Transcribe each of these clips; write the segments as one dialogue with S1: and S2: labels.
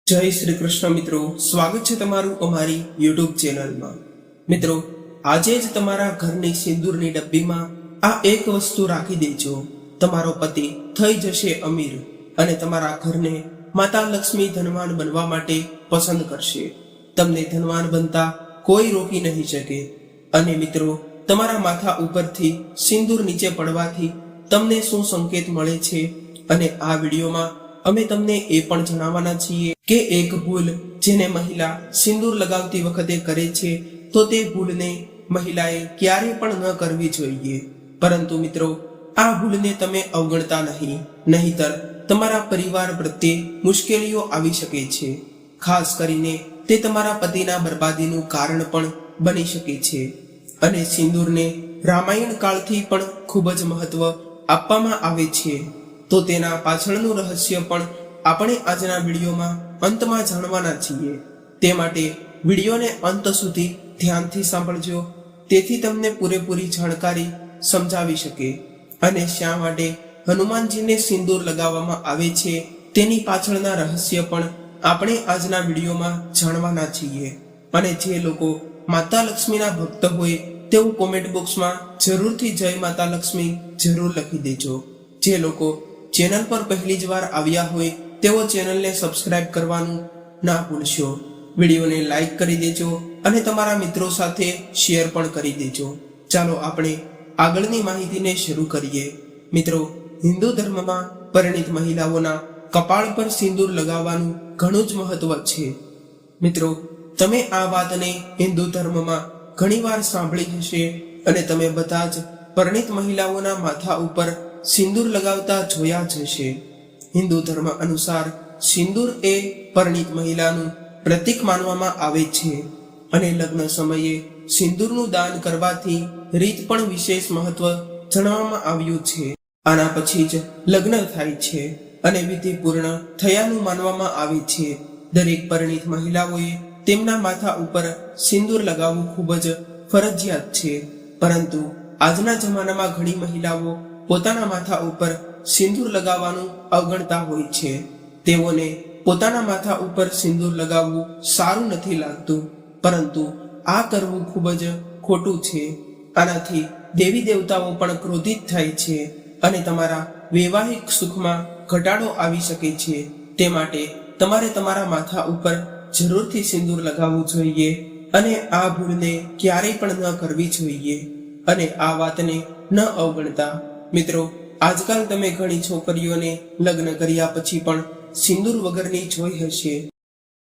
S1: જય શ્રી કૃષ્ણ મિત્રો, સ્વાગત છે તમારું અમારી યુટ્યુબ ચેનલમાં। મિત્રો, આજે જ તમારા ઘરની સિંદૂરની ડબ્બીમાં આ એક વસ્તુ રાખી દેજો। તમારો પતિ થઈ જશે અમીર અને તમારા ઘરને માતા લક્ષ્મી ધનવાન બનવા માટે પસંદ કરશે। તમને ધનવાન બનતા કોઈ રોકી નહીં શકે। અને મિત્રો, તમારા માથા ઉપરથી સિંદૂર નીચે પડવાથી તમને શું સંકેત મળે છે, અને આ વિડીયોમાં અમે તમને એ પણ જણાવવાના છીએ કે એક ભૂલ જેને મહિલા સિંદૂર લગાવતી વખતે કરે છે, તો તે ભૂલને મહિલાએ ક્યારે પણ ન કરવી જોઈએ। પરંતુ મિત્રો, આ ભૂલને તમે અવગણતા નહીં, નહીતર તમારા પરિવાર પ્રત્યે મુશ્કેલીઓ આવી શકે છે। ખાસ કરીને તે તમારા પતિના બરબાદીનું કારણ પણ બની શકે છે। અને સિંદૂરને રામાયણ કાળથી પણ ખૂબ જ મહત્વ આપવામાં આવે છે, તો તેના પાછળનું રહસ્ય પણ આપણે આજના વિડીયોમાં અંતમાં જાણવાના છીએ। તે માટે વિડીયોને અંત સુધી ધ્યાનથી સાંભળજો, તેથી તમને પૂરેપૂરી જાણકારી સમજાવી શકે। અને શા માટે હનુમાનજીને સિંદૂર લગાવવામાં આવે છે તેની પાછળના રહસ્ય પણ આપણે આજના વિડીયોમાં જાણવાના છીએ। અને જે લોકો માતા લક્ષ્મીના ભક્ત હોય તેઓ કોમેન્ટ બોક્સમાં જરૂરથી જય માતા લક્ષ્મી જરૂર લખી દેજો। જે લોકો ચેનલ પર પહેલી જ વાર આવ્યા હોય તેઓ ચેનલને સબસ્ક્રાઇબ કરવાનું ના ભૂલશો। વિડીયોને લાઈક કરી દેજો અને તમારા મિત્રો સાથે શેર પણ કરી દેજો। ચાલો આપણે આગળની માહિતીને શરૂ કરીએ। મિત્રો, હિન્દુ ધર્મમાં પરિણીત મહિલાઓના કપાળ પર સિંદૂર લગાવવાનું ઘણું જ મહત્વ છે। મિત્રો, તમે આ વાતને હિન્દુ ધર્મમાં ઘણીવાર સાંભળી હશે અને તમે બધા જ પરિણીત મહિલાઓના માથા ઉપર સિંદૂર લગાવતા જોયા જ હશે। હિન્દુ ધર્મ અનુસાર સિંદૂર એ પરિણીત મહિલાનું પ્રતીક માનવામાં આવે છે, અને લગ્ન સમયે સિંદૂરનું દાન કરવાથી રીત પણ વિશેષ મહત્વ જણાવવામાં આવ્યું છે। આના પછી જ લગ્ન થાય છે અને વિધિ પૂર્ણ થયાનું માનવામાં આવે છે। દરેક પરિણીત મહિલાઓએ તેમના માથા ઉપર સિંદૂર લગાવવું ખૂબ જ ફરજિયાત છે, પરંતુ આજના જમાનામાં ઘણી મહિલાઓ પોતાના માથા ઉપર સિંદૂર લગાવવાનું અવગણતા હોય છે। તેઓને પોતાના માથા ઉપર સિંદૂર લગાવવું સારું નથી લાગતું, પરંતુ આ કરવું ખૂબ જ ખોટું છે। આનાથી દેવી દેવતાઓ પણ ક્રોધિત થાય છે અને તમારા વૈવાહિક સુખમાં ઘટાડો આવી શકે છે। તે માટે તમારે તમારા માથા ઉપર જરૂરથી સિંદૂર લગાવવું જોઈએ અને આ ભૂલને ક્યારેય પણ ન કરવી જોઈએ અને આ વાતને ન અવગણતા। મિત્રો, આજકાલ તમે ઘણી છોકરીઓને લગ્ન કર્યા પછી પણ સિંદૂર વગરની જોઈ હશે।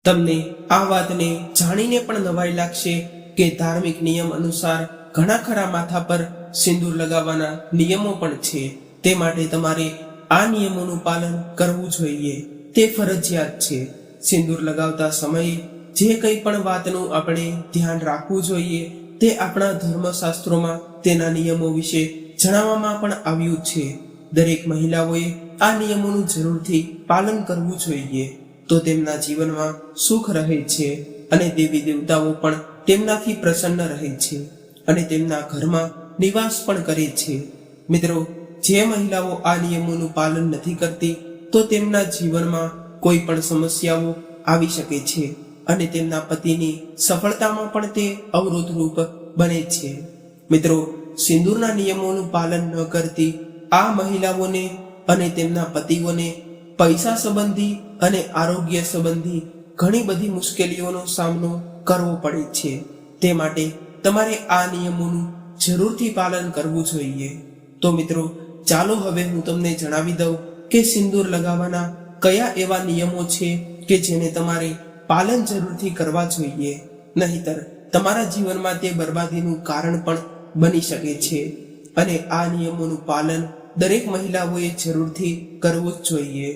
S1: તમને આ વાતને જાણીને પણ નવાઈ લાગશે કે ધાર્મિક નિયમ અનુસાર ઘણા ખરા માથા પર સિંદૂર લગાવવાના નિયમો પણ છે। તે માટે તમારે આ નિયમોનું પાલન કરવું જોઈએ, તે ફરજિયાત છે। સિંદૂર લગાવતા સમયે જે કંઈ પણ વાતનું આપણે ધ્યાન રાખવું જોઈએ તે આપણા ધર્મશાસ્ત્રોમાં તેના નિયમો વિશે જણાવવામાં પણ આવ્યું છે। દરેક મહિલાઓએ આ નિયમોનું જરૂરથી પાલન કરવું જોઈએ, તો તેમના જીવનમાં સુખ રહે છે અને દેવી દેવતાઓ પણ તેમનાથી પ્રસન્ન રહે છે અને તેમના ઘરમાં નિવાસ પણ કરે છે। મિત્રો, જે મહિલાઓ આ નિયમોનું પાલન નથી કરતી તો તેમના જીવનમાં કોઈ પણ સમસ્યાઓ આવી શકે છે અને તેમના પતિની સફળતામાં પણ તે અવરોધરૂપ બને છે। મિત્રો, સિંદૂરના નિયમોનું પાલન ન કરતી આ મહિલાઓને અને તેમના પતિઓને પૈસા સંબંધી અને આરોગ્ય સંબંધી ઘણી બધી મુશ્કેલીઓનો સામનો કરવો પડે છે। તે માટે તમારે આ નિયમોનું જરૂરથી પાલન કરવું જોઈએ। તો મિત્રો, ચાલો હવે હું તમને જણાવી દઉં કે સિંદૂર લગાવવાના કયા એવા નિયમો છે કે જેને તમારે પાલન જરૂરથી કરવા જોઈએ, નહીતર તમારા જીવનમાં તે બરબાદીનું કારણ પણ બની શકે છે। અને આ નિયમોનું પાલન દરેક મહિલાઓએ જરૂરથી કરવું જ જોઈએ।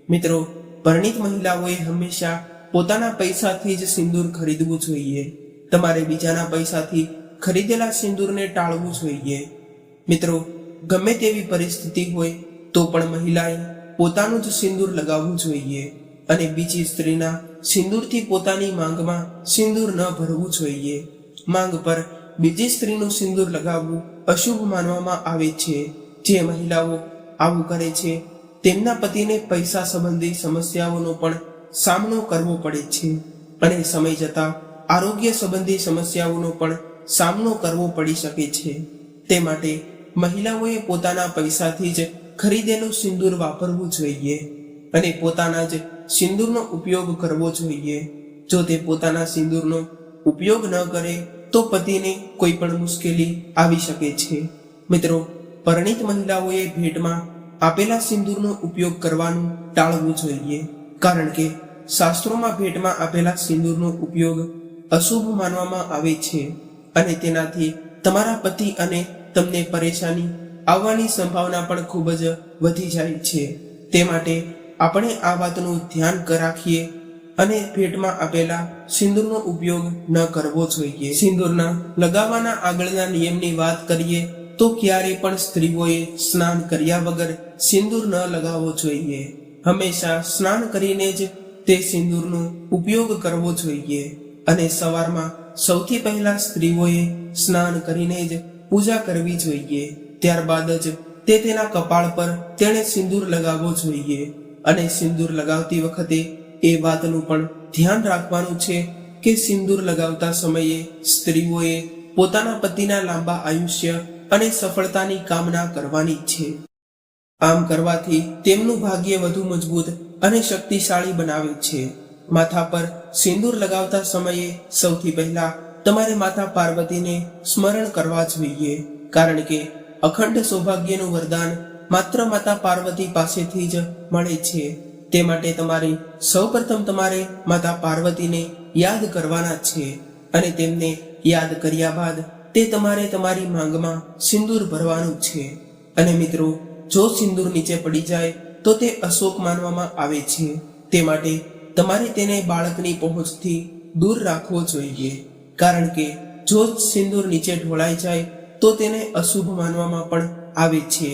S1: મિત્રો, પરિણીત મહિલાઓએ હંમેશા પોતાના પૈસાથી જ સિંદૂર ખરીદવું જોઈએ। તમારે બીજાના પૈસાથી ખરીદેલા સિંદૂરને ટાળવું જોઈએ। મિત્રો, ગમે તેવી પરિસ્થિતિ હોય તો પણ મહિલાએ પોતાનું જ સિંદૂર લગાવવું જોઈએ અને બીજી સ્ત્રીના સિંદૂરથી પોતાની માંગમાં સિંદૂર ન ભરવું જોઈએ। માંગ પર બીજી સ્ત્રીનું સિંદૂર લગાવવું અશુભ માનવામાં આવે છે। જે મહિલાઓ આવું કરે છે તેમના પતિને પૈસા સંબંધી સમસ્યાઓનો પણ સામનો કરવો પડે છે અને સમય જતાં આરોગ્ય સંબંધી સમસ્યાઓનો પણ સામનો કરવો પડી શકે છે. તે માટે મહિલાઓએ પોતાના પૈસાથી જ ખરીદેલું સિંદૂર વાપરવું જોઈએ અને પોતાના જ સિંદૂરનો ઉપયોગ કરવો જોઈએ. જો તે પોતાના સિંદૂરનો ઉપયોગ ન કરે તો પતિને કોઈ પણ મુશ્કેલી આવી શકે છે. મિત્રો, પરણિત મહિલાઓએ ભેટમાં આપેલા સિંદૂરનો ઉપયોગ કરવાનું ટાળવું જોઈએ, કારણ કે શાસ્ત્રોમાં ભેટમાં આપેલા સિંદૂરનો ઉપયોગ અશુભ માનવામાં આવે છે અને તેનાથી તમારા પતિ અને તમને પરેશાની આવવાની સંભાવના પણ ખૂબ જ વધી જાય છે. તે માટે આપણે આ વાતનું ધ્યાન રાખીએ અને ભેટમાં આપેલા સિંદૂરનો ઉપયોગ ન કરવો જોઈએ. સિંદૂરના લગાવવાના આગળના નિયમની વાત કરીએ તો ક્યારેય પણ સ્ત્રીઓએ સ્નાન કર્યા વગર સિંદૂર ન લગાવવો જોઈએ. હંમેશા સ્નાન કરીને જ તે સિંદૂરનો ઉપયોગ કરવો જોઈએ અને સવારમાં સૌથી પહેલા સ્ત્રીઓએ સ્નાન કરીને જ પૂજા કરવી જોઈએ. ત્યારબાદ જ તે તેના કપાળ પર તેણે સિંદૂર લગાવવો જોઈએ અને સિંદૂર લગાવતી વખતે એ વાતનું પણ ધ્યાન રાખવાનું છે કે સિંદૂર લગાવતા સમયે સ્ત્રીઓએ પોતાના પતિના લાંબા આયુષ્ય અને સફળતાની કામના કરવાની છે. આમ કરવાથી તેમનું ભાગ્ય વધુ મજબૂત અને શક્તિશાળી બનાવે છે. માથા પર સિંદૂર લગાવતા સમયે સૌથી પહેલા તમારે માતા પાર્વતીને સ્મરણ કરવા જોઈએ, કારણ કે અખંડ સૌભાગ્યનું વરદાન માત્ર માતા પાર્વતી પાસેથી જ મળે છે. તે માટે તમારે સૌપ્રથમ તમારે માતા પાર્વતીને યાદ કરવાના છે અને તેમને યાદ કર્યા બાદ તે તમારે તમારી માંગમાં સિંદૂર ભરવાનું છે. અને મિત્રો, જો સિંદૂર નીચે પડી જાય તો તે અશોક માનવામાં આવે છે. તે માટે તમારે તેને બાળકની પહોંચથી દૂર રાખવો જોઈએ, કારણ કે જો સિંદૂર નીચે ઢોળાઈ જાય તો તેને અશુભ માનવામાં પણ આવે છે.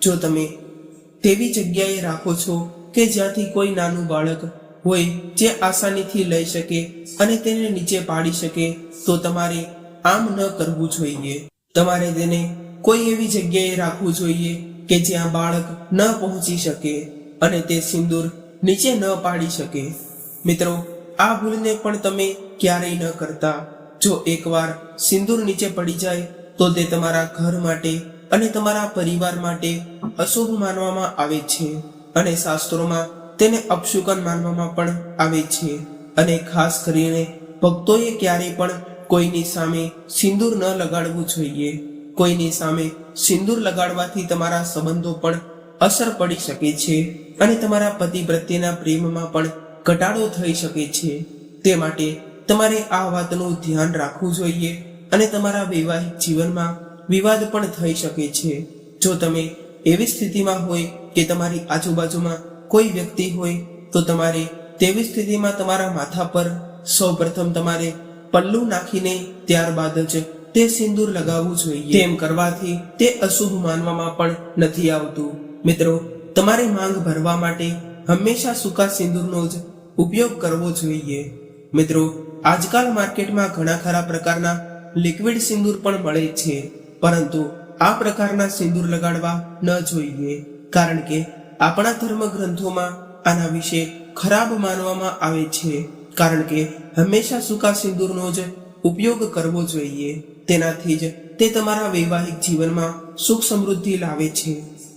S1: જો તમે તેવી જગ્યાએ રાખો છો કે જ્યાંથી કોઈ નાનું બાળક હોય જે આસાનીથી લઈ શકે અને તેને નીચે પાડી શકે તો તમારે આમ ન કરવું જોઈએ. તમારે તેને કોઈ એવી જગ્યાએ રાખવું જોઈએ કે જ્યાં બાળક ન પહોંચી શકે અને તે સિંદૂર નીચે ન પાડી શકે. મિત્રો, આ ભૂલને પણ તમે ક્યારેય ન કરતા. જો એકવાર સિંદૂર નીચે પડી જાય તો તે તમારા ઘર માટે અને તમારા પરિવાર માટે અશુભ માનવામાં આવે છે અને શાસ્ત્રોમાં તેને અપશુકન માનવામાં પણ આવે છે. અને ખાસ કરીને ભક્તોએ ક્યારેય પણ કોઈની સામે સિંદૂર ન લગાડવું જોઈએ. કોઈની સામે સિંદૂર લગાડવાથી તમારા સંબંધો પણ અસર પડી શકે છે અને તમારા પતિ પ્રત્યેના પ્રેમમાં પણ ઘટાડો થઈ શકે છે. તે માટે તમારે આ વાતનું ધ્યાન રાખવું જોઈએ અને તમારા વૈવાહિક જીવનમાં વિવાદ પણ થઈ શકે છે. જો તમે એવી સ્થિતિમાં હોય કે તમારી આજુબાજુમાં કોઈ વ્યક્તિ હોય તો તમારે તેવી સ્થિતિમાં તમારા માથા પર સૌપ્રથમ તમારે પલ્લું નાખીને ત્યારબાદ જ તે સિંદૂર લગાવવું જોઈએ. તેમ કરવાથી તે અશુભ માનવામાં પણ નથી આવતું. મિત્રો, તમારી માંગ ભરવા માટે હંમેશા સૂકા સિંદૂરનો જ ઉપયોગ કરવો જોઈએ. મિત્રો, આજકાલ માર્કેટમાં ઘણા ખરા પ્રકારના લિક્વિડ સિંદૂર પણ મળે છે, પરંતુ આ પ્રકારના સિંદૂર લગાડવા ન જોઈએ, કારણ કે આપણા ધર્મ ગ્રંથોમાં આના વિશે ખરાબ માનવામાં આવે છે. કારણ કે હંમેશા સૂકા સિંદૂરનો જ ઉપયોગ કરવો જોઈએ. તેનાથી જ તે તમારા વૈવાહિક જીવનમાં સુખ સમૃદ્ધિ લાવે છે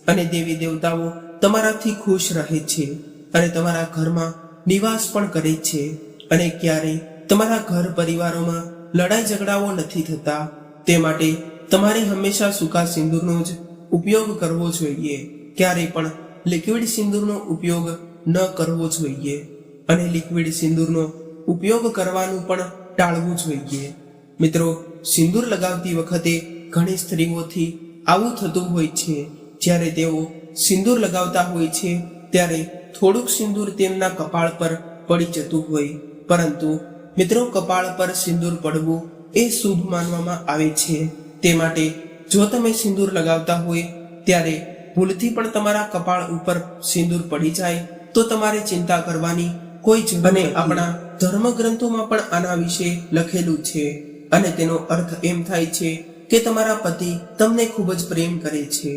S1: અને દેવી દેવતાઓ તમારાથી ખુશ રહે છે અને તમારા ઘરમાં નિવાસ પણ કરે છે અને ક્યારેય તમારા ઘર પરિવારોમાં લડાઈ ઝઘડાઓ નથી થતા. તે માટે તમારે હંમેશા સૂકા સિંદૂરનો જ ઉપયોગ કરવો જોઈએ. ક્યારેય પણ લિક્વિડ સિંદૂરનો ઉપયોગ ન કરવો જોઈએ અને લિક્વિડ સિંદૂરનો ઉપયોગ કરવાનું પણ ટાળવું જોઈએ. મિત્રો, સિંદૂર લગાવતી વખતે ઘણી સ્ત્રીઓથી આવું થતું હોય છે. જ્યારે તેઓ સિંદૂર લગાવતા હોય છે ત્યારે થોડુંક સિંદૂર તેમના કપાળ પર પડી જતું હોય, પરંતુ મિત્રો, કપાળ પર સિંદૂર પડવું એ શુભ માનવામાં આવે છે. તે માટે જો તમે સિંદૂર લગાવતા હોય ત્યારે ભૂલથી પણ તમારા કપાળ ઉપર સિંદૂર પડી જાય તો તમારે ચિંતા કરવાની કોઈ જરૂર નથી. અને આપણા ધર્મગ્રંથોમાં પણ આના વિશે લખેલું છે અને તેનો અર્થ એમ થાય છે કે તમારા પતિ તમને ખૂબ જ પ્રેમ કરે છે.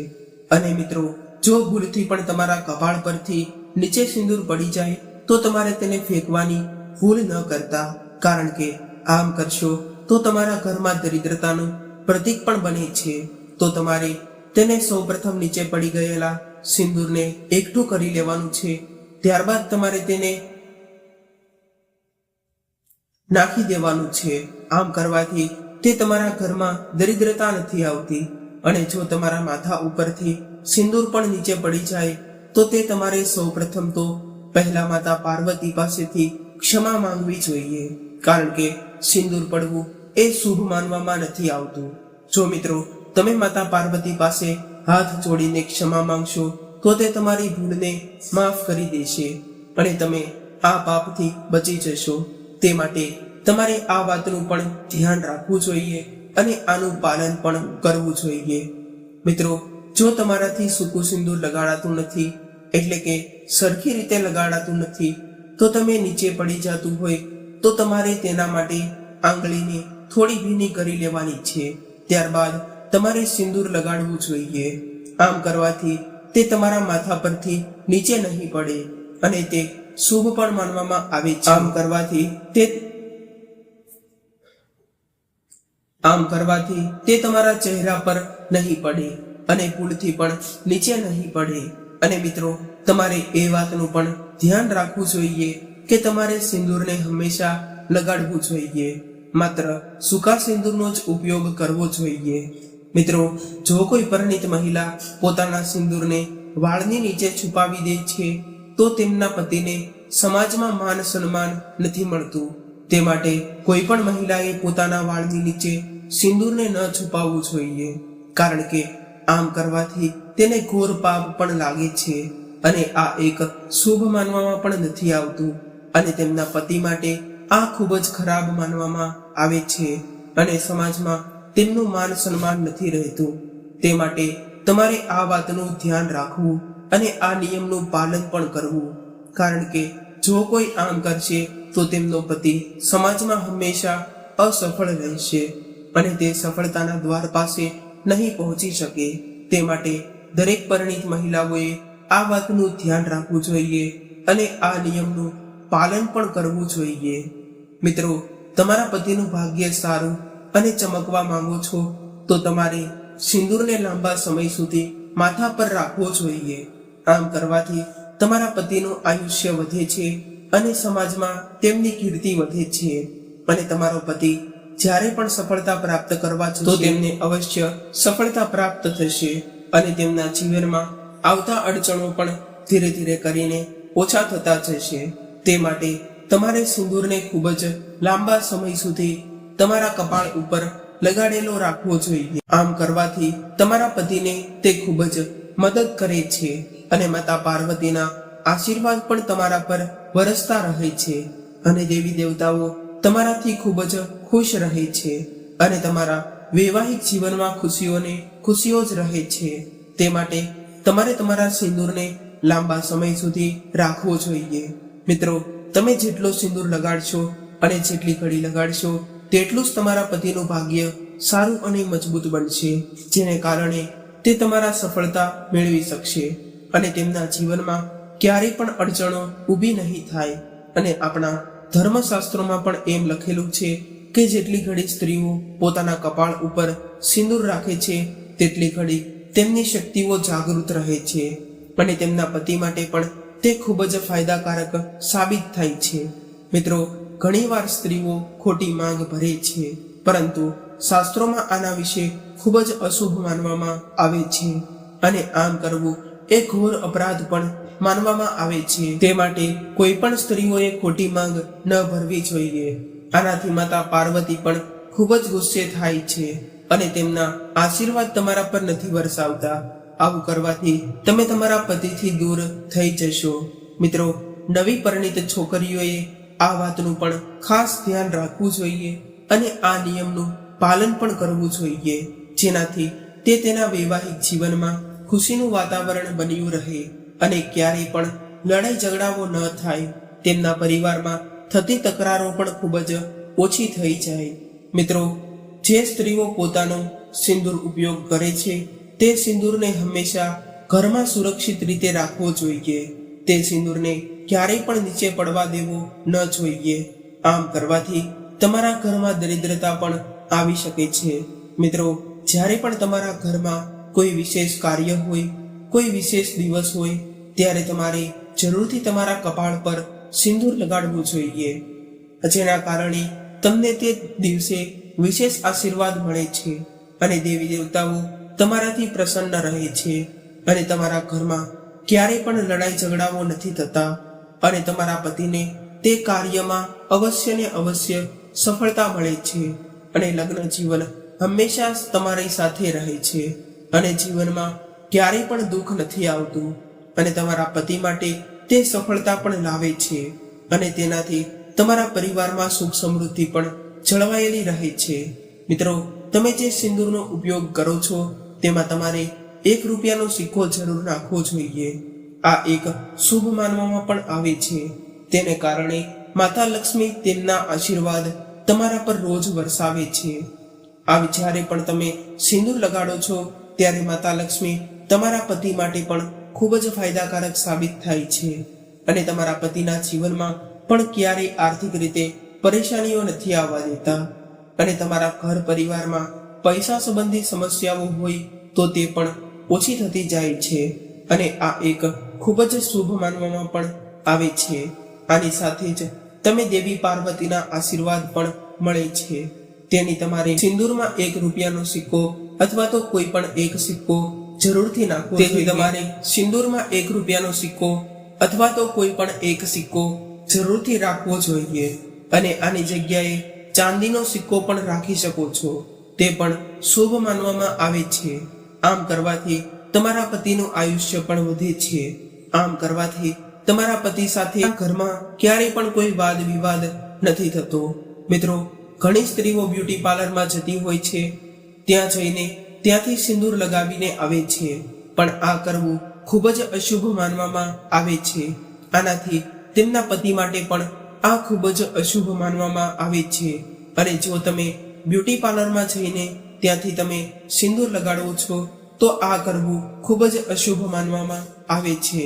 S1: અને મિત્રો, જો ભૂલથી પણ તમારા કપાળ પરથી નીચે સિંદૂર પડી જાય તો તો તમારે તેને ફેંકવાની ભૂલ ન કરતા, કારણ કે આમ કરશો તો તમારા ઘરમાં દરિદ્રતાનું પ્રતીક પણ બને છે. તો તમારે તેને સૌપ્રથમ નીચે પડી ગયેલા સિંદૂરને એકઠું કરી લેવાનું છે. ત્યારબાદ તમારે તેને નાખી દેવાનું છે. આમ કરવાથી તે તમારા ઘરમાં દરિદ્રતા નથી આવતી. અને જો તમારા માથા ઉપરથી સિંદૂર પણ નીચે પડી જાય તો તે તમારે સૌપ્રથમ તો પહેલા માતા પાર્વતી પાસેથી ક્ષમા માંગવી જોઈએ, કારણ કે સિંદૂર પડવું એ શુભ માનવામાં નથી આવતું. જો મિત્રો તમે માતા પાર્વતી પાસે હાથ જોડીને ક્ષમા માંગશો તો તે તમારી ભૂલને માફ કરી દેશે અને તમે આ પાપથી બચી જશો. તે માટે તમારે આ વાતનું પણ ધ્યાન રાખવું જોઈએ અને આનું પાલન પણ કરવું જોઈએ. મિત્રો, જો તમારાથી સૂકું સિંદૂર લગાડાતું નથી, એટલે કે સરખી રીતે લગાડાતું નથી, તો તમે નીચે પડી જતું હોય તો તમારે તેના માટે આંગળીને થોડી ભીની કરી લેવાની છે. ત્યારબાદ તમારે સિંદૂર લગાડવું જોઈએ. આમ કરવાથી તે તમારા માથા પરથી નીચે નહીં પડે અને તે શુભ પણ માનવામાં આવે છે. આમ કરવાથી તે તમારા ચહેરા પર નહીં પડે અને ભૂલથી પણ નીચે નહીં પડે. અને મિત્રો, તમારે એ વાતનું પણ ધ્યાન રાખવું જોઈએ કે તમારે સિંદૂરને હંમેશા લગાડવું જોઈએ. માત્ર સૂકા સિંદૂરનો જ ઉપયોગ કરવો જોઈએ. મિત્રો, જો કોઈ પરિણીત મહિલા પોતાના સિંદૂરને વાળની નીચે છુપાવી દે છે તો તેમના પતિને સમાજમાં માન સન્માન નથી મળતું. તે માટે કોઈ પણ મહિલાએ પોતાના વાળની નીચે સિંદૂરને ન છુપાવવું જોઈએ, કારણ કે આમ કરવાથી તેને ઘોર પાપ પણ લાગે છે અને આ એક શુભ માનવામાં પણ નથી આવતું અને તેમના પતિ માટે આ ખૂબ જ ખરાબ માનવામાં આવે છે અને સમાજમાં તેમનું માન સન્માન નથી રહેતું. તે માટે તમારે આ વાતનું ધ્યાન રાખવું અને આ નિયમનું પાલન પણ કરવું, કારણ કે જો કોઈ આમ કરશે તો તેમનો પતિ સમાજમાં હંમેશા અસફળ રહેશે અને તે સફળતાના દ્વાર પાસે નહીં પહોંચી શકે. તે માટે દરેક પરિણીત મહિલાઓએ આ વાતનું ધ્યાન રાખવું જોઈએ અને આ નિયમનું પાલન પણ કરવું જોઈએ. મિત્રો, તમારા પતિનું ભાગ્ય સારું અને ચમકવા માંગો છો તો તમારે સિંદૂરને લાંબા સમય સુધી માથા પર રાખવો જોઈએ. આમ કરવાથી તમારા પતિનું આયુષ્ય વધે છે અને સમાજમાં તેમની કીર્તિ વધે છે અને તમારો પતિ જ્યારે પણ સફળતા પ્રાપ્ત કરવા તો તેમને અવશ્ય સફળતા પ્રાપ્ત થશે અને તેમના જીવનમાં આવતા અડચણો પણ ધીરે ધીરે કરીને ઓછા થતા જશે. તે માટે તમારે સિંદૂરને ખૂબ જ લાંબા સમય સુધી તમારા કપાળ ઉપર લગાડેલો રાખવો જોઈએ. આમ કરવાથી તમારા પતિને તે ખૂબ જ મદદ કરે છે અને માતા પાર્વતીના આશીર્વાદ પણ તમારા પર વરસતા રહે છે અને દેવી દેવતાઓ તમારાથી ખૂબ જ ખુશ રહે છે અને તમારા વૈવાહિક જીવનમાં ખુશીઓ જ રહે છે. તે માટે તમારે તમારા સિંદૂરને લાંબા સમય સુધી રાખવો જોઈએ. મિત્રો, તમે જેટલો સિંદૂર લગાડશો અને જેટલી ઘડી લગાડશો તેટલું જ તમારા પતિનું ભાગ્ય સારું અને મજબૂત બનશે, જેને કારણે તે તમારા સફળતા મેળવી શકશે અને તેમના જીવનમાં ક્યારેય પણ અડચણો ઊભી નહીં થાય. અને આપણા ધર્મશાસ્ત્રોમાં પણ એમ લખેલું છે કે જેટલી ઘડી સ્ત્રીઓ પોતાના કપાળ ઉપર સિંદૂર રાખે છે તેટલી ઘડી તેમની શક્તિઓ જાગૃત રહે છે અને તેમના પતિ માટે પણ તે ખૂબ જ ફાયદાકારક સાબિત થાય છે. મિત્રો, ઘણીવાર સ્ત્રીઓ ખોટી માંગ ભરે છે, પરંતુ શાસ્ત્રોમાં આના વિશે ખૂબ જ અશુભ માનવામાં આવે છે અને આમ કરવું એ ઘોર અપરાધ પણ માનવામાં આવે છે. તે માટે કોઈ પણ સ્ત્રીઓએ ખોટી માંગ ન ભરવી જોઈએ. આનાથી માતા પાર્વતી પણ ખૂબ જ ગુસ્સે થાય છે અને તેમના આશીર્વાદ તમારા પર નથી વરસાવતા. આવું કરવાથી તમે તમારા પતિથી દૂર થઈ જશો. મિત્રો, નવી પરિણીત છોકરીઓએ આ વાતનું પણ ખાસ ધ્યાન રાખવું જોઈએ અને આ નિયમનું પાલન પણ કરવું જોઈએ, જેનાથી તે તેના વૈવાહિક જીવનમાં ખુશીનું વાતાવરણ બન્યું રહે અને ક્યારેય પણ લડાઈ ઝઘડાઓ ન થાય. તેમના પરિવારમાં થતી તકરારો પણ ખૂબ જ ઓછી થઈ જાય. મિત્રો, જે સ્ત્રીઓ પોતાનો સિંદૂર ઉપયોગ કરે છે તે સિંદૂરને હંમેશા ઘરમાં સુરક્ષિત રીતે રાખવો જોઈએ. તે સિંદૂરને ક્યારેય પણ નીચે પડવા દેવો ન જોઈએ. આમ કરવાથી તમારા ઘરમાં દરિદ્રતા પણ આવી શકે છે. મિત્રો, જ્યારે પણ તમારા ઘરમાં કોઈ વિશેષ કાર્ય હોય, કોઈ વિશેષ દિવસ હોય, ત્યારે તમારે જરૂરથી તમારા કપાળ પર સિંદૂર લગાડવું જોઈએ, જેના કારણે તમને તે દિવસે વિશેષ આશીર્વાદ મળે છે અને દેવી દેવતાઓ તમારાથી પ્રસન્ન રહે છે અને તમારા ઘરમાં ક્યારેય પણ લડાઈ ઝઘડાઓ નથી થતા અને તમારા પતિને તે કાર્યમાં અવશ્ય ને અવશ્ય સફળતા મળે છે અને લગ્ન જીવન હંમેશા તમારી સાથે રહે છે અને જીવનમાં ક્યારેય પણ દુઃખ નથી આવતું અને તમારા પતિ માટે તે સફળતા પણ લાવે છે અને તેનાથી તમારા પરિવારમાં સુખ સમૃદ્ધિ પણ જળવાયેલી રહે છે. મિત્રો, તમે જે સિંદૂરનો ઉપયોગ કરો છો તેમાં તમારે ₹1નો સિક્કો જરૂર નાખવો જોઈએ. આ એક શુભ માનવામાં પણ આવે છે. તેને કારણે માતા લક્ષ્મી તેમના આશીર્વાદ તમારા પર રોજ વરસાવે છે. આ જ્યારે પણ તમે સિંદૂર લગાડો છો ત્યારે માતા લક્ષ્મી તમારા પતિ માટે પણ ખૂબ જ ફાયદાકારક સાબિત થાય છે અને તમારા પતિના જીવનમાં પણ ક્યારેય આર્થિક રીતે પરેશાનીઓ નથી આવવા દેતા અને તમારા ઘર પરિવારમાં પૈસા સંબંધી સમસ્યાઓ હોય તો તે પણ ઓછી થતી જાય છે અને આ એક ખૂબ જ શુભ માનવામાં પણ આવે છે. આની સાથે જ તમે દેવી પાર્વતીના આશીર્વાદ પણ મળે છે. તેની તમારે સિંદૂરમાં ₹1નો સિક્કો અથવા તો કોઈ પણ એક સિક્કો જરૂરથી નાખવો. તેથી તમારે સિંદૂરમાં ₹1નો સિક્કો અથવા તો કોઈ પણ એક સિક્કો જરૂરથી રાખવો જોઈએ અને આની જગ્યાએ ચાંદીનો સિક્કો પણ રાખી શકો છો. તે પણ શુભ માનવામાં આવે છે. આમ કરવાથી તમારા પતિનું આયુષ્ય પણ વધે છે. આમ કરવાથી તમારા પતિ સાથે ઘરમાં ક્યારેય પણ કોઈ વાદ વિવાદ નથી થતો. મિત્રો, ઘણી સ્ત્રીઓ બ્યુટી પાર્લરમાં જતી હોય છે, ત્યાં જઈને ત્યાંથી સિંદૂર લગાવીને આવે છે, પણ આ કરવું ખૂબ જ અશુભ માનવામાં આવે છે. આનાથી તેમના પતિ માટે પણ આ ખૂબ જ અશુભ માનવામાં આવે છે અને જો તમે બ્યુટી પાર્લરમાં જઈને ત્યાંથી તમે સિંદૂર લગાડો છો તો આ કરવું ખૂબ જ અશુભ માનવામાં આવે છે,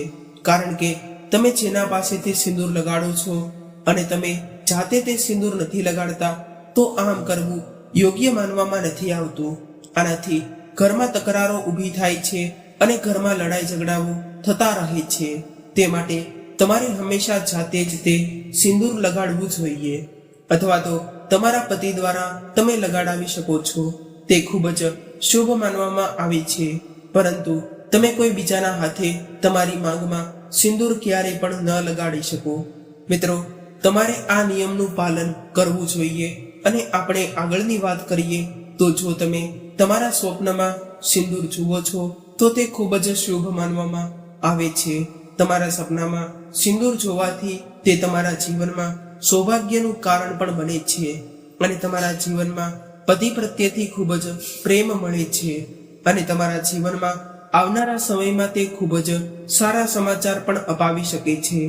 S1: કારણ કે તમે જેના પાસેથી સિંદૂર લગાડો છો અને તમે જાતે તે સિંદૂર નથી લગાડતા તો આમ કરવું યોગ્ય માનવામાં નથી આવતું. આનાથી ઘરમાં તકરારો ઊભી થાય છે અને ઘરમાં લડાઈ ઝઘડાઓ થતા રહે છે. તે માટે તમારે હંમેશા જાતે જ તે સિંદૂર લગાડવું જોઈએ અથવા તો તમારા પતિ દ્વારા તમે લગાડાવી શકો છો. તે ખૂબ જ શુભ માનવામાં આવે છે, પરંતુ તમે કોઈ બીજાના હાથે તમારી માંગમાં સિંદૂર ક્યારેય પણ ન લગાડી શકો. મિત્રો, તમારે આ નિયમનું પાલન કરવું જોઈએ અને આપણે આગળની વાત કરીએ તો જો તમે તમારા સ્વપ્નમાં સિંદૂર જુઓ છો તો તે ખૂબ જ શુભ માનવામાં આવે છે. તમારા સપનામાં સિંદૂર જોવાથી તે તમારા જીવનમાં સૌભાગ્યનું કારણ પણ બને છે અને તમારા જીવનમાં પતિ પ્રત્યેથી ખૂબ જ પ્રેમ મળે છે અને તમારા જીવનમાં આવનારા સમયમાં તે ખૂબ જ સારા સમાચાર પણ અપાવી શકે છે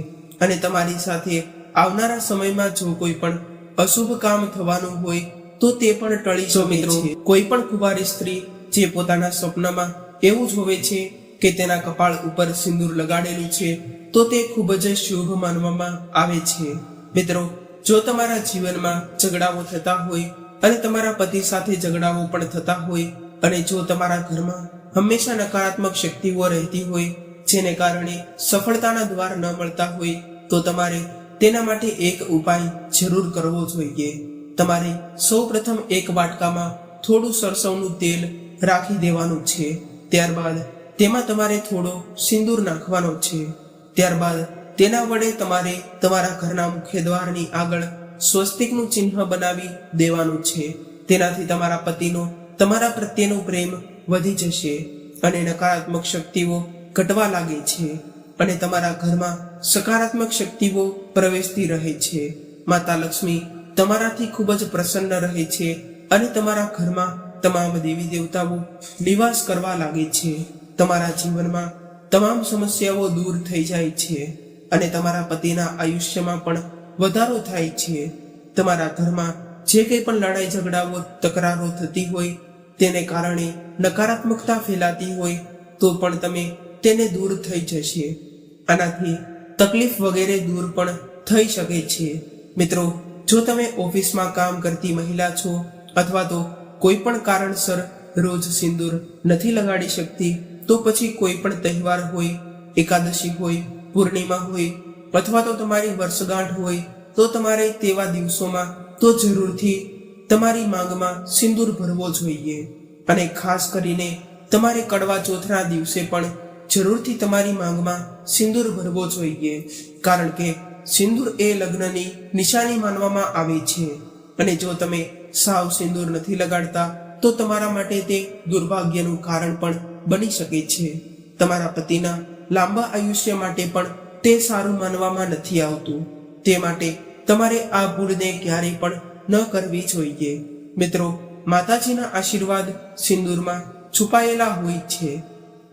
S1: અને તમારી સાથે આવનારા સમયમાં જો કોઈ પણ અશુભ કામ થવાનું હોય તો તે પણ ટળી શકે. મિત્રો, કોઈ પણ કુંવારી સ્ત્રી જે પોતાના સ્વપ્નમાં એવું જોવે છે કે તેના કપાળ ઉપર સિંદૂર લગાડેલું છે તો તે ખૂબ જ શુભ માનવામાં આવે છે. મિત્રો, જો તમારા જીવનમાં ઝઘડાઓ થતા હોય અને તમારા પતિ સાથે ઝઘડાઓ પણ થતા હોય અને જો તમારા ઘરમાં હંમેશા નકારાત્મક શક્તિઓ રહેતી હોય જેને કારણે સફળતાના દ્વાર ન મળતા હોય તો તમારે તેના માટે એક ઉપાય જરૂર કરવો જોઈએ. તમારે સૌપ્રથમ એક વાટકામાં થોડું સરસવનું તેલ રાખી દેવાનું છે. ત્યારબાદ તેમાં તમારે થોડો સિંદૂર નાખવાનો છે. ત્યારબાદ તેના વડે તમારે તમારા ઘરના મુખ્ય દ્વારની આગળ સ્વસ્તિકનું ચિહ્ન બનાવી દેવાનું છે. તેનાથી તમારા પતિનો તમારા પ્રત્યેનો પ્રેમ વધી જશે અને નકારાત્મક શક્તિઓ ઘટવા લાગે છે અને તમારા ઘરમાં સકારાત્મક શક્તિઓ પ્રવેશતી રહે છે. માતા લક્ષ્મી તમારાથી ખૂબ જ પ્રસન્ન રહે છે અને તમારા ઘરમાં તમામ દેવી દેવતાઓ નિવાસ કરવા લાગે છે. તમારા જીવનમાં તમામ સમસ્યાઓ દૂર થઈ જાય છે અને તમારા પતિના આયુષ્યમાં પણ વધારો થાય છે. તમારા ઘરમાં જે કંઈ પણ લડાઈ ઝઘડાઓ તકરારો થતી હોય તેને કારણે નકારાત્મકતા ફેલાતી હોય તો પણ તેને દૂર થઈ જશે. આનાથી તકલીફ વગેરે દૂર પણ થઈ શકે છે. મિત્રો, જો તમે ઓફિસમાં કામ કરતી મહિલા છો અથવા તો કોઈ પણ કારણસર રોજ સિંદૂર નથી લગાડી શકતી, તો પછી કોઈ પણ તહેવાર હોય, એકાદશી હોય, પૂર્ણિમા હોય અથવા તો તમારી વર્ષગાંઠ હોય, તો તમારે તેવા દિવસોમાં તો જરૂરથી તમારી માંગમાં સિંદૂર ભરવો જોઈએ. અને ખાસ કરીને તમારે કડવા ચોથના દિવસે પણ જરૂરથી તમારી માંગમાં સિંદૂર ભરવો જોઈએ, કારણ કે સિંદૂર એ લગ્નની નિશાની માનવામાં આવે છે. અને જો તમે સાવ સિંદૂર નથી લગાડતા તો તમારા માટે તે દુર્ભાગ્યનું કારણ પણ બની શકે છે. તમારા પતિના લાંબા આયુષ્ય માટે પણ તે સારું માનવામાં નથી આવતું. તે માટે તમારે આ ભૂલને ક્યારેય પણ ન કરવી જોઈએ. મિત્રો, માતાજીના આશીર્વાદ સિંદૂરમાં છુપાયેલા હોય છે.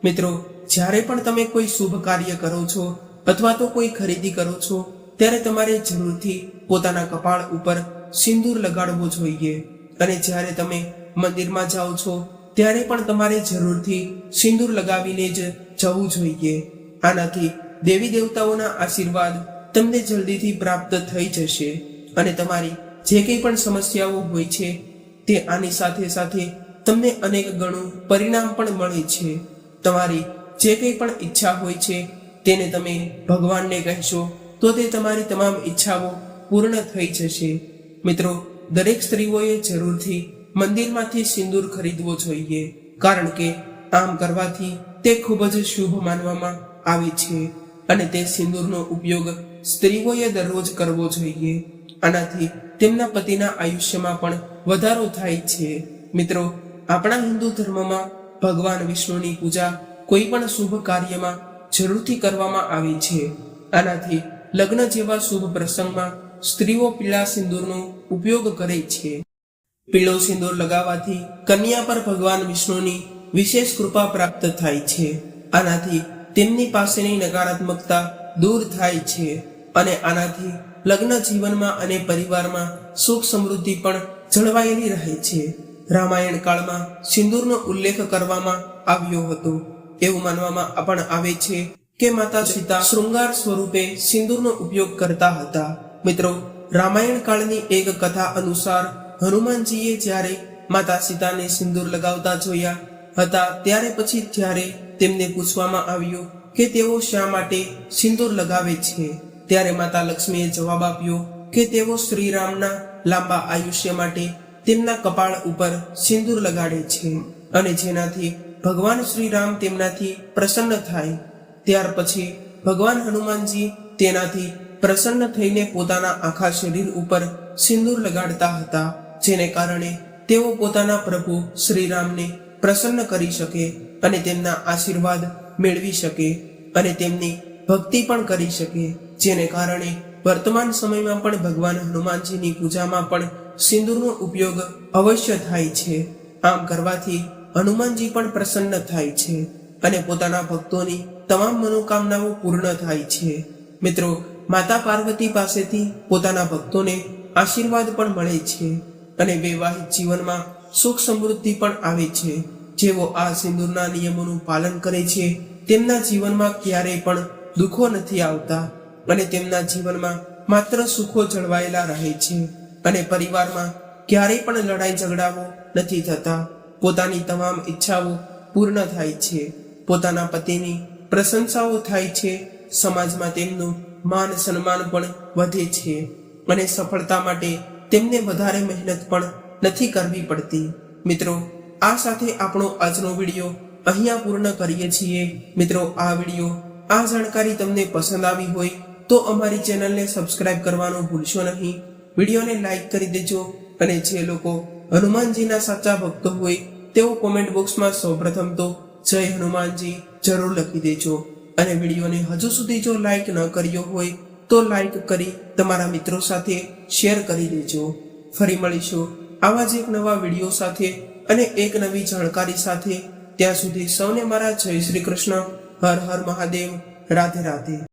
S1: મિત્રો, જ્યારે પણ તમે કોઈ શુભ કાર્ય કરો છો અથવા તો કોઈ ખરીદી કરો છો, ત્યારે તમારે જરૂરથી પોતાના કપાળ ઉપર સિંદૂર લગાડવો જોઈએ. અને જ્યારે તમે મંદિરમાં જાઓ છો ત્યારે પણ તમારે જરૂરથી સિંદૂર લગાવીને જ જવું જોઈએ. આનાથી દેવી દેવતાઓના આશીર્વાદ તમને જલ્દીથી પ્રાપ્ત થઈ જશે અને તમારી જે કંઈ પણ સમસ્યાઓ હોય છે તે આની સાથે સાથે તમને અનેક ગણું પરિણામ પણ મળે છે. તમારી જે કંઈ પણ ઈચ્છા હોય છે તેને તમે ભગવાનને કહેશો તો તે તમારી તમામ ઈચ્છાઓ પૂર્ણ થઈ જશે. મિત્રો, દરેક સ્ત્રીઓએ જરૂરથી મંદિરમાંથી સિંદૂર ખરીદવો જોઈએ, કારણ કે આમ કરવાથી તે ખૂબ જ શુભ માનવામાં આવે છે. અને તે સિંદૂરનો ઉપયોગ સ્ત્રીઓએ દરરોજ કરવો જોઈએ. આનાથી તેમના પતિના આયુષ્યમાં પણ વધારો થાય છે. મિત્રો, આપણા હિન્દુ ધર્મમાં ભગવાન વિષ્ણુની પૂજા કોઈ પણ શુભ કાર્યમાં જરૂરથી કરવામાં આવે છે. આનાથી લગ્ન જેવા શુભ પ્રસંગમાં સ્ત્રીઓ પીળા સિંદૂરનો ઉપયોગ કરે છે. પીળો સિંદૂર લગાવવાથી કન્યા પર ભગવાન વિષ્ણુની વિશેષ કૃપા પ્રાપ્ત થાય છે. આનાથી તેમની પાસેની નકારાત્મકતા દૂર થાય છે અને આનાથી લગ્ન જીવનમાં અને પરિવારમાં સુખ સમૃદ્ધિ પણ જળવાયેલી રહે છે. રામાયણ કાળમાં સિંદૂરનો ઉલ્લેખ કરવામાં આવ્યો હતો. એવું માનવામાં પણ આવે છે કે માતા સીતા શૃંગાર સ્વરૂપે સિંદૂરનો ઉપયોગ કરતા હતા. મિત્રો, રામાયણ કાળની એક કથા અનુસાર હનુમાનજીએ જ્યારે માતા સીતાને સિંદૂર લગાવતા જોયા હતા, ત્યારે પછી જ્યારે તેમને પૂછવામાં આવ્યું કે તેઓ શા માટે સિંદૂર લગાવે છે, ત્યારે માતા લક્ષ્મીએ જવાબ આપ્યો કે તેઓ શ્રીરામના લાંબા આયુષ્ય માટે તેમના કપાળ ઉપર સિંદૂર લગાડે છે અને જેનાથી ભગવાન શ્રીરામ તેમનાથી પ્રસન્ન થાય. ત્યાર પછી ભગવાન હનુમાનજી તેનાથી પ્રસન્ન થઈને પોતાના આખા શરીર ઉપર સિંદૂર લગાડતા હતા, જેને કારણે તેઓ પોતાના પ્રભુ શ્રીરામને પ્રસન્ન કરી શકે અને તેમના આશીર્વાદ મેળવી શકે અને તેમની ભક્તિ પણ કરી શકે. જેને કારણે વર્તમાન સમયમાં પણ ભગવાન હનુમાનજીની પૂજામાં પણ સિંદૂરનો ઉપયોગ અવશ્ય થાય છે. આમ કરવાથી હનુમાનજી પણ પ્રસન્ન થાય છે અને પોતાના ભક્તોની તમામ મનોકામનાઓ પૂર્ણ થાય છે. મિત્રો, માતા પાર્વતી પાસેથી પોતાના ભક્તોને આશીર્વાદ પણ મળે છે અને વૈવાહિક જીવનમાં સુખ સમૃદ્ધિ પણ આવે છે. જેઓ આ સિંદૂરના નિયમોનું પાલન કરે છે તેમના જીવનમાં ક્યારેય પણ દુઃખો નથી આવતા અને તેમના જીવનમાં માત્ર સુખો જળવાયેલા રહે છે અને પરિવારમાં ક્યારેય પણ લડાઈ ઝઘડાઓ નથી થતા. પોતાની તમામ ઈચ્છાઓ પૂર્ણ થાય છે, પોતાના પતિની પ્રશંસાઓ થાય છે, સમાજમાં તેમનું માન સન્માન પણ વધે છે અને સફળતા માટે તેમને વધારે મહેનત પણ નથી કરવી પડતી. મિત્રો, આ સાથે આપણો આજનો વિડીયો અહીંયા પૂર્ણ કરીએ છીએ. મિત્રો, આ વિડીયો, આ જાણકારી તમને પસંદ આવી હોય તો અમારી ચેનલને સબસ્ક્રાઇબ કરવાનું ભૂલશો નહીં. વિડીયોને લાઈક કરી દેજો અને જે લોકો હનુમાનજીના સાચા ભક્તો હોય તેઓ કોમેન્ટ બોક્સમાં સૌપ્રથમ તો જય હનુમાનજી જરૂર લખી દેજો અને વિડીયોને હજુ સુધી જો લાઈક ન કર્યો હોય તો લાઈક કરી તમારા મિત્રો સાથે શેર કરી દેજો. ફરી મળીશું આવા જ એક નવા વિડીયો સાથે અને એક નવી જાણકારી સાથે. ત્યાં સુધી સૌને મારા જય શ્રી કૃષ્ણ. હર હર મહાદેવ. રાધે રાધે.